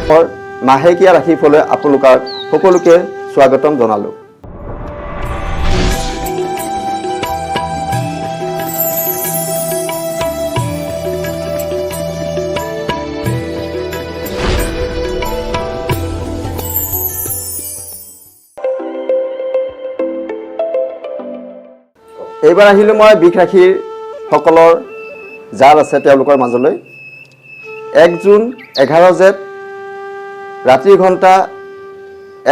মাহেকীয়া ৰাশিফললৈ আপোনালোকক সকলোকে স্বাগতম জনালোঁ। এইবাৰ আহিলোঁ মই বৃষ ৰাশিৰ সকলৰ যাৰ আছে তেওঁলোকৰ মাজলৈ। 1 জুন 11 জেঠ ৰাতিৰ ঘণ্টা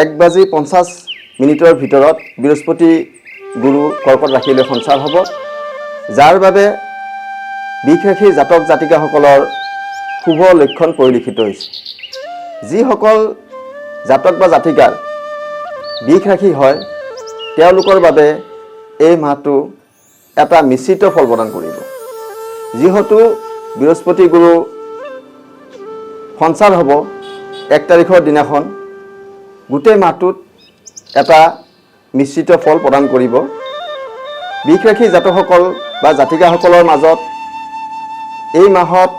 1:50 ভিতৰত বৃহস্পতি গুৰু কৰ্কট ৰাশিলৈ সঞ্চাৰ হ'ব, যাৰ বাবে বৃষ ৰাশিৰ জাতক জাতিকাসকলৰ শুভ লক্ষণ পৰিলক্ষিত হৈছে। যিসকল জাতক বা জাতিকাৰ বৃষ ৰাশি হয় তেওঁলোকৰ বাবে এই মাহটো এটা মিশ্ৰিত ফল প্ৰদান কৰিব। যিহেতু বৃহস্পতি গুৰু সঞ্চাৰ হ'ব 1 তাৰিখৰ দিনাখন, গোটেই মাহটোত এটা মিশ্ৰিত ফল প্ৰদান কৰিব। বৃষ ৰাশি জাতকসকল বা জাতিকাসকলৰ মাজত এই মাহত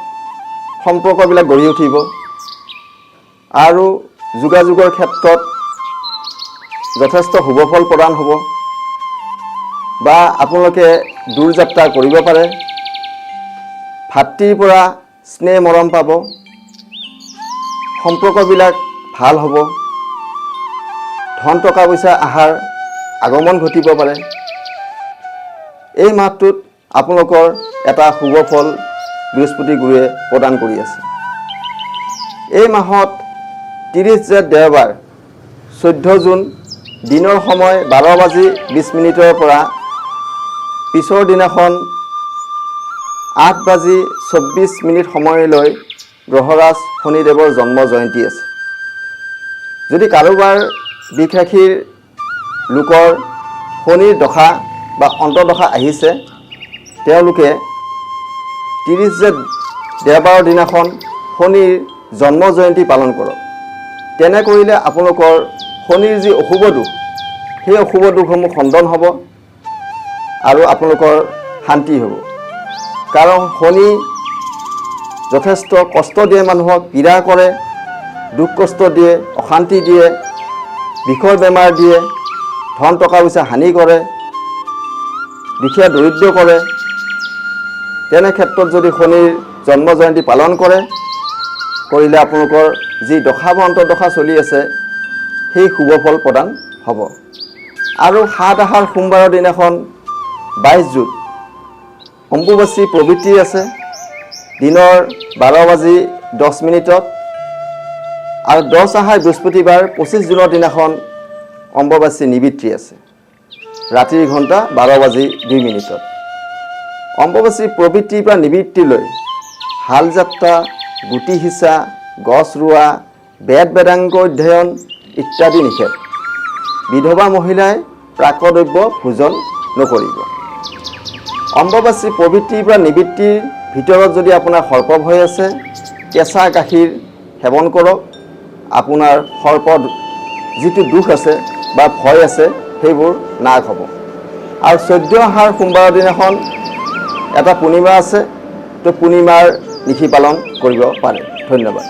সম্পৰ্কবিলাক গঢ়ি উঠিব আৰু যোগাযোগৰ ক্ষেত্ৰত যথেষ্ট শুভ ফল প্ৰদান হ'ব বা আপোনালোকে দূৰ যাত্ৰা কৰিব পাৰে। ভাতৃৰ পৰা স্নেহ মৰম পাব, সম্পৰ্কবিলাক ভাল হ'ব, ধন টকা পইচা আহাৰ আগমন ঘটিব পাৰে। এই মাহটোত আপোনালোকৰ এটা শুভ ফল বৃহস্পতি গুৰুৱে প্ৰদান কৰি আছে। এই মাহত 30 জেঠ দেওবাৰ 14 জুন দিনৰ সময় 12:20 পৰা পিছৰ দিনাখন 8:24 সময়লৈ গ্ৰহৰাজ শনিদেৱৰ জন্ম জয়ন্তী আছে। যদি কাৰোবাৰ বৃষ ৰাশিৰ লোকৰ শনিৰ দশা বা অন্তৰ্দশা আহিছে, তেওঁলোকে 30 জেঠ দেওবাৰৰ দিনাখন শনিৰ জন্ম জয়ন্তী পালন কৰক। তেনে কৰিলে আপোনালোকৰ শনিৰ যি অশুভ দোষ, সেই অশুভ দোষসমূহ খণ্ডন হ'ব আৰু আপোনালোকৰ শান্তি হ'ব। কাৰণ শনি যথেষ্ট কষ্ট দিয়ে, মানুহক পীড়া কৰে, দুখ কষ্ট দিয়ে, অশান্তি দিয়ে, বিষৰ বেমাৰ দিয়ে, ধন টকা পইচা হানি কৰে, দুখীয়া দৰিদ্ৰ কৰে। তেনে ক্ষেত্ৰত যদি শনিৰ জন্ম জয়ন্তী পালন কৰিলে আপোনালোকৰ যি দশা বা অন্তৰ্দশা চলি আছে সেই শুভ ফল প্ৰদান হ'ব। আৰু 7 আহাৰ সোমবাৰৰ দিনাখন 22 জুন অম্বুবাচী প্ৰবৃত্তি আছে দিনৰ 12:10 আৰু 10 আহাৰ বৃহস্পতিবাৰ 25 জুনৰ দিনাখন অম্বুবাচী নিবৃত্তি আছে ৰাতিৰ ঘণ্টা 12:02। অম্বুবাচী প্ৰবৃত্তিৰ পৰা নিবৃত্তিলৈ হাল যাত্ৰা, গুটি সিঁচা, গছ ৰোৱা, বেদ বেদাংগ অধ্যয়ন ইত্যাদি নিষেধ। বিধৱা মহিলাই প্ৰাকদ্ৰব্য ভোজন নকৰিব। অম্বুবাচী প্ৰবৃত্তিৰ পৰা নিবৃত্তিৰ ভিতৰত যদি আপোনাৰ সৰ্প ভয় আছে, কেঁচা গাখীৰ সেৱন কৰক। আপোনাৰ সৰ্পৰ যিটো দুখ আছে বা ভয় আছে সেইবোৰ নাশ হ'ব। আৰু 14 আহাৰ সোমবাৰৰ দিনাখন এটা পূৰ্ণিমা আছে, তো পূৰ্ণিমাৰ নিশি পালন কৰিব পাৰে। ধন্যবাদ।